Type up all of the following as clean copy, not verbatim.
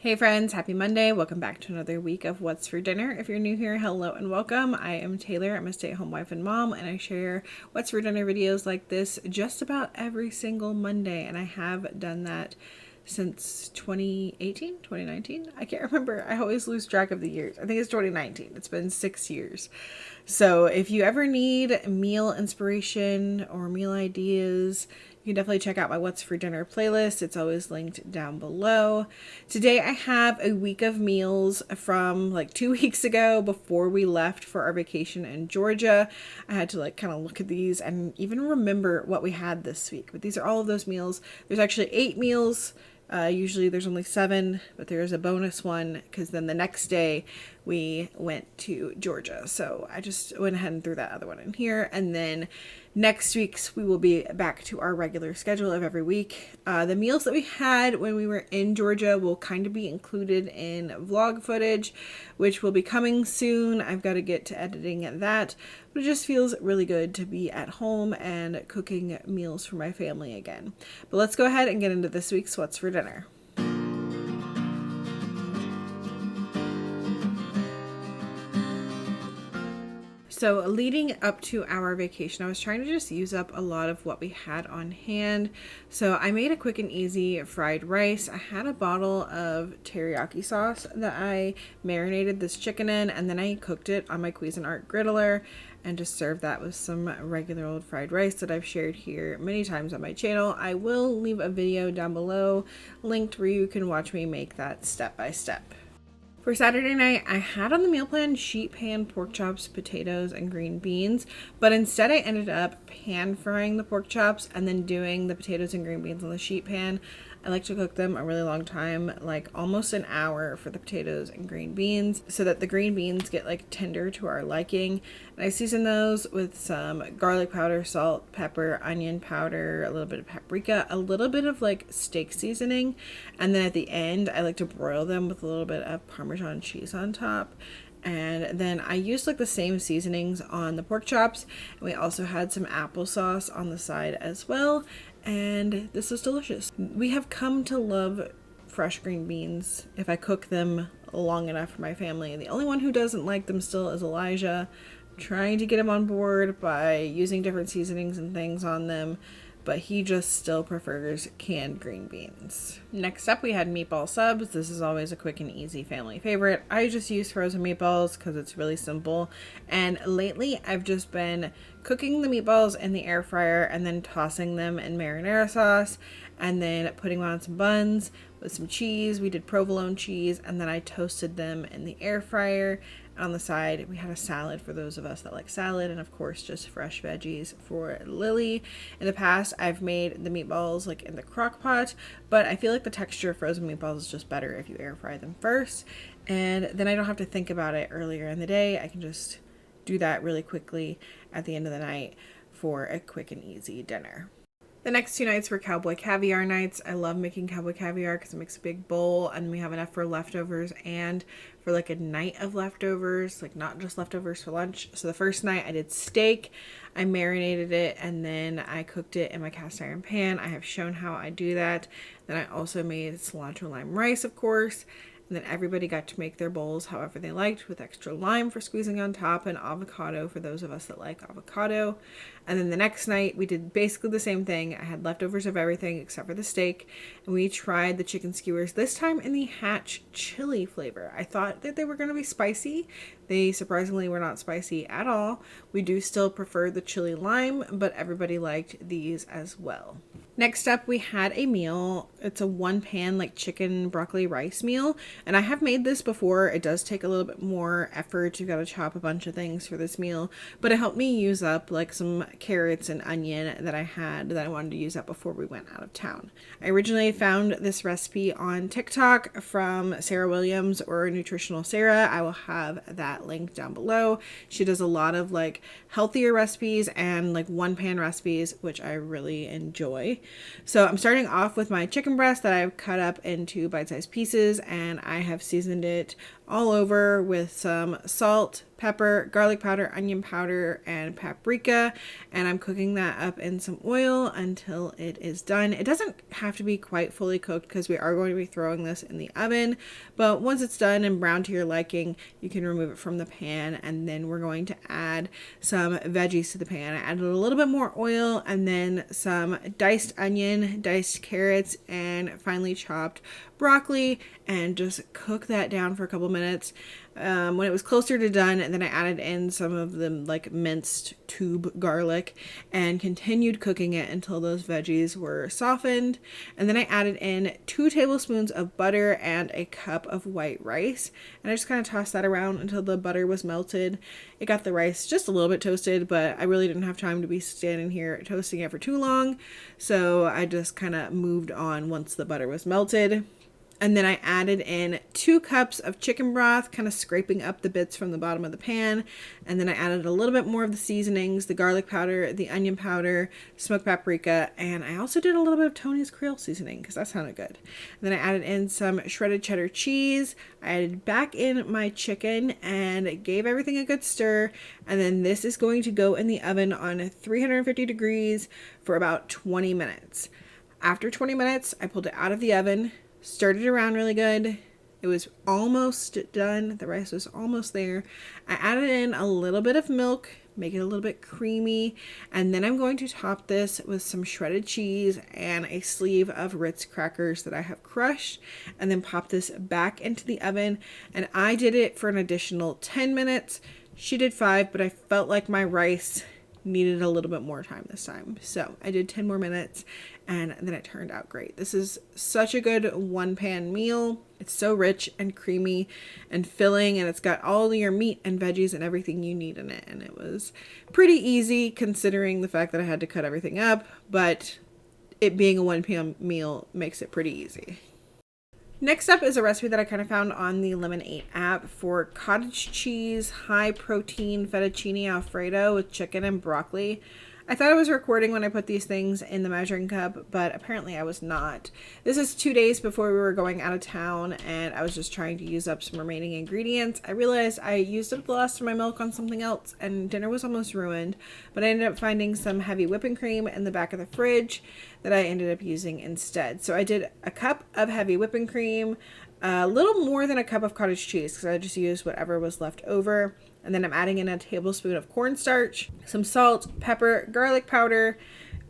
Hey friends, happy Monday. Welcome back to another week of What's for Dinner. If you're new here, hello and welcome. I am Taylor. I'm a stay-at-home wife and mom, and I share What's for Dinner videos like this just about every single Monday, and I have done that since 2018, 2019. I can't remember. I always lose track of the years. I think it's 2019. It's been 6 years. So if you ever need meal inspiration or meal ideas, you can definitely check out my What's for Dinner playlist. It's always linked down below. Today I have a week of meals from like 2 weeks ago before we left for our vacation in Georgia. I had to kind of look at these and even remember what we had this week. But these are all of those meals. There's actually 8 meals. Usually there's only 7, but there's a bonus one because then the next day we went to Georgia. So I just went ahead and threw that other one in here. And then next week's we will be back to our regular schedule of every week. The meals that we had when we were in Georgia will kind of be included in vlog footage, which will be coming soon. I've got to get to editing that, but it just feels really good to be at home and cooking meals for my family again. But let's go ahead and get into this week's What's for Dinner. So leading up to our vacation, I was trying to just use up a lot of what we had on hand. So I made a quick and easy fried rice. I had a bottle of teriyaki sauce that I marinated this chicken in, and then I cooked it on my Cuisinart griddler and just served that with some regular old fried rice that I've shared here many times on my channel. I will leave a video down below linked where you can watch me make that step by step. For Saturday night, I had on the meal plan sheet pan pork chops, potatoes, and green beans, but instead I ended up pan frying the pork chops and then doing the potatoes and green beans on the sheet pan. I like to cook them a really long time, like almost an hour for the potatoes and green beans, so that the green beans get tender to our liking. And I season those with some garlic powder, salt, pepper, onion powder, a little bit of paprika, a little bit of steak seasoning, and then at the end I like to broil them with a little bit of Parmesan cheese on top. And then I used the same seasonings on the pork chops, and we also had some applesauce on the side as well, and this is delicious. We have come to love fresh green beans if I cook them long enough for my family. The only one who doesn't like them still is Elijah. I'm trying to get him on board by using different seasonings and things on them, but he just still prefers canned green beans. Next up, we had Meatball Subs. This is always a quick and easy family favorite. I just use frozen meatballs because it's really simple. And lately, I've just been cooking the meatballs in the air fryer and then tossing them in marinara sauce and then putting them on some buns with some cheese. We did provolone cheese, and then I toasted them in the air fryer. On the side, we had a salad for those of us that like salad, and of course just fresh veggies for Lily. In the past, I've made the meatballs in the crock pot, but I feel like the texture of frozen meatballs is just better if you air fry them first, and then I don't have to think about it earlier in the day. I can just do that really quickly at the end of the night for a quick and easy dinner. The next 2 nights were Cowboy Caviar nights. I love making Cowboy Caviar because it makes a big bowl and we have enough for leftovers and for a night of leftovers, not just leftovers for lunch. So the first night I did steak. I marinated it and then I cooked it in my cast iron pan. I have shown how I do that. Then I also made cilantro lime rice, of course. And then everybody got to make their bowls however they liked, with extra lime for squeezing on top and avocado for those of us that like avocado. And then the next night we did basically the same thing. I had leftovers of everything except for the steak, and we tried the chicken skewers, this time in the Hatch chili flavor. I thought that they were going to be spicy. They surprisingly were not spicy at all. We do still prefer the chili lime, but everybody liked these as well. Next up, we had a meal. It's a 1-pan chicken broccoli rice meal, and I have made this before. It does take a little bit more effort. You've got to chop a bunch of things for this meal, but it helped me use up some carrots and onion that I had that I wanted to use up before we went out of town. I originally found this recipe on TikTok from Sarah Williams, or Nutritional Sarah. I will have that link down below. She does a lot of healthier recipes and 1-pan recipes, which I really enjoy. So I'm starting off with my chicken breast that I've cut up into bite-sized pieces, and I have seasoned it all over with some salt, pepper, garlic powder, onion powder, and paprika. And I'm cooking that up in some oil until it is done. It doesn't have to be quite fully cooked because we are going to be throwing this in the oven. But once it's done and brown to your liking, you can remove it from the pan. And then we're going to add some veggies to the pan. I added a little bit more oil and then some diced onion, diced carrots, and finely chopped broccoli, and just cook that down for a couple minutes. When it was closer to done, and then I added in some of the like minced tube garlic and continued cooking it until those veggies were softened. And then I added in 2 tablespoons of butter and a cup of white rice, and I just kind of tossed that around until the butter was melted. It got the rice just a little bit toasted, but I really didn't have time to be standing here toasting it for too long, so I just kind of moved on once the butter was melted. And then I added in 2 cups of chicken broth, kind of scraping up the bits from the bottom of the pan. And then I added a little bit more of the seasonings, the garlic powder, the onion powder, smoked paprika, and I also did a little bit of Tony's Creole seasoning because that sounded good. And then I added in some shredded cheddar cheese. I added back in my chicken and gave everything a good stir. And then this is going to go in the oven on 350 degrees for about 20 minutes. After 20 minutes, I pulled it out of the oven, stirred it around really good. It was almost done. The rice was almost there. I added in a little bit of milk, make it a little bit creamy, and then I'm going to top this with some shredded cheese and a sleeve of Ritz crackers that I have crushed, and then pop this back into the oven. And I did it for an additional 10 minutes. She did 5, but I felt like my rice needed a little bit more time this time, so I did 10 more minutes, and then it turned out great. This is such a good one pan meal. It's so rich and creamy and filling, and it's got all your meat and veggies and everything you need in it, and it was pretty easy considering the fact that I had to cut everything up, but it being a one pan meal makes it pretty easy. Next up is a recipe that I kind of found on the Lemon8 app for cottage cheese, high protein fettuccine Alfredo with chicken and broccoli. I thought I was recording when I put these things in the measuring cup, but apparently I was not. This is 2 days before we were going out of town, and I was just trying to use up some remaining ingredients. I realized I used up the last of my milk on something else, and dinner was almost ruined, but I ended up finding some heavy whipping cream in the back of the fridge that I ended up using instead. So I did a cup of heavy whipping cream, a little more than a cup of cottage cheese because I just used whatever was left over. And then I'm adding in a tablespoon of cornstarch, some salt, pepper, garlic powder,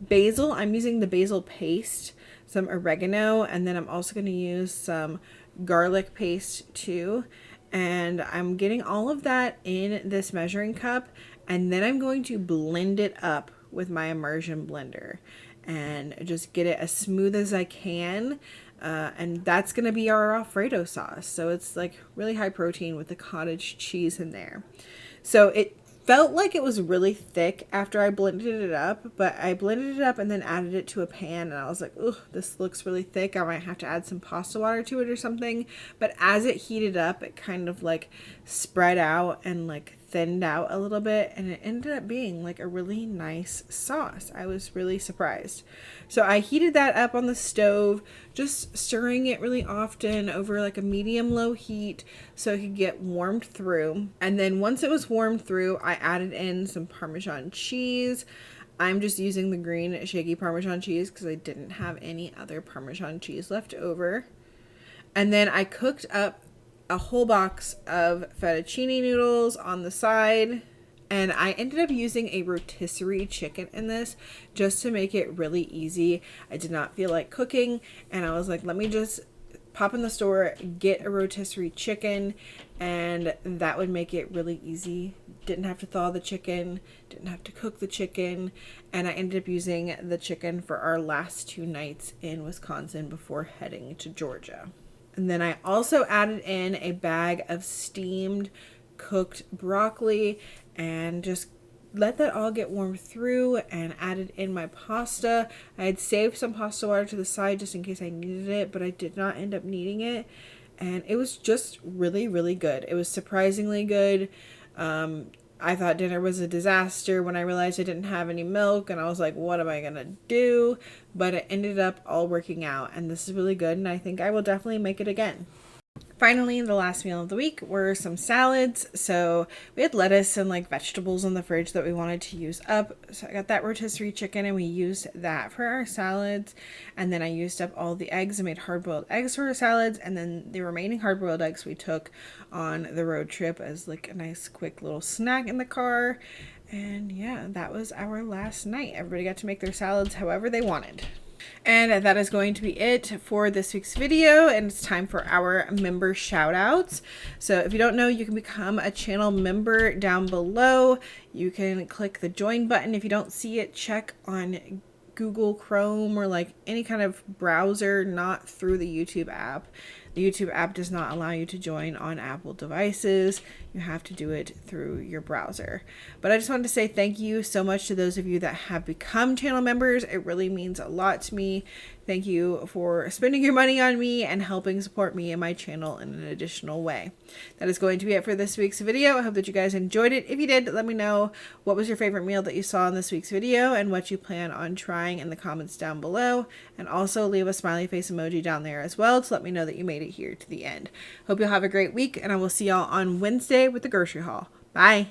basil. I'm using the basil paste, some oregano, and then I'm also going to use some garlic paste too. And I'm getting all of that in this measuring cup, and then I'm going to blend it up with my immersion blender and just get it as smooth as I can. And that's going to be our Alfredo sauce. So it's like really high protein with the cottage cheese in there. So it felt like it was really thick after I blended it up, but I blended it up and then added it to a pan, and I was like, "Ugh, this looks really thick. I might have to add some pasta water to it or something." But as it heated up, it kind of like spread out and like thinned out a little bit, and it ended up being like a really nice sauce. I was really surprised. So I heated that up on the stove, just stirring it really often over like a medium-low heat so it could get warmed through. And then once it was warmed through, I added in some Parmesan cheese. I'm just using the green shaky Parmesan cheese because I didn't have any other Parmesan cheese left over. And then I cooked up a whole box of fettuccine noodles on the side, and I ended up using a rotisserie chicken in this just to make it really easy. I did not feel like cooking, and I was like, let me just pop in the store, get a rotisserie chicken, and that would make it really easy. Didn't have to thaw the chicken, didn't have to cook the chicken, and I ended up using the chicken for our last 2 nights in Wisconsin before heading to Georgia. And then I also added in a bag of steamed cooked broccoli and just let that all get warmed through, and added in my pasta. I had saved some pasta water to the side just in case I needed it, but I did not end up needing it. And it was just really, really good. It was surprisingly good. I thought dinner was a disaster when I realized I didn't have any milk, and I was like, what am I gonna do? But it ended up all working out, and this is really good, and I think I will definitely make it again. Finally, the last meal of the week were some salads. So we had lettuce and like vegetables in the fridge that we wanted to use up. So I got that rotisserie chicken and we used that for our salads. And then I used up all the eggs and made hard-boiled eggs for our salads. And then the remaining hard-boiled eggs we took on the road trip as like a nice quick little snack in the car. And yeah, that was our last night. Everybody got to make their salads however they wanted. And that is going to be it for this week's video, and it's time for our member shout outs. So if you don't know, you can become a channel member down below. You can click the join button. If you don't see it, check on Google Chrome or like any kind of browser, not through the YouTube app. The YouTube app does not allow you to join on Apple devices. You have to do it through your browser. But I just wanted to say thank you so much to those of you that have become channel members. It really means a lot to me. Thank you for spending your money on me and helping support me and my channel in an additional way. That is going to be it for this week's video. I hope that you guys enjoyed it. If you did, let me know what was your favorite meal that you saw in this week's video and what you plan on trying in the comments down below. And also leave a smiley face emoji down there as well to let me know that you made it here to the end. Hope you'll have a great week, and I will see y'all on Wednesday with the grocery haul. Bye.